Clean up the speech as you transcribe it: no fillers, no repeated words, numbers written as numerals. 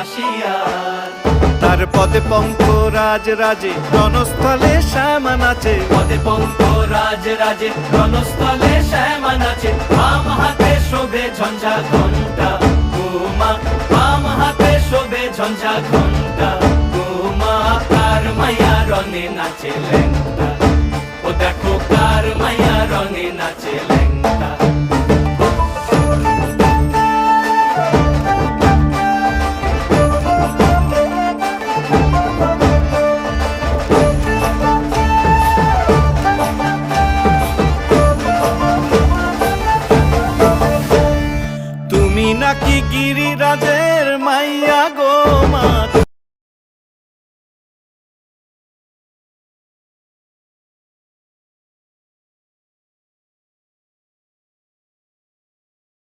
আসিয়ার। তার পদে পঙ্ক রাজ রাজে রণস্থলে শ্যামা নাচে, পদে পঙ্ক রাজ রাজে রণস্থলে শ্যামা নাচে। বাম হাতে শোভে ঝঞ্ঝা ঘণ্টা গোমা, বাম হাতে শোভে ঝঞ্ঝা ঘণ্টা গোমা। কার মাইয়া রণে নাচে ল্যাংটা, ও দেখো কার মাইয়া রণে নাচে ল্যাংটা। তুমি নাকি গিরিরাজের মাইয়া গো মা।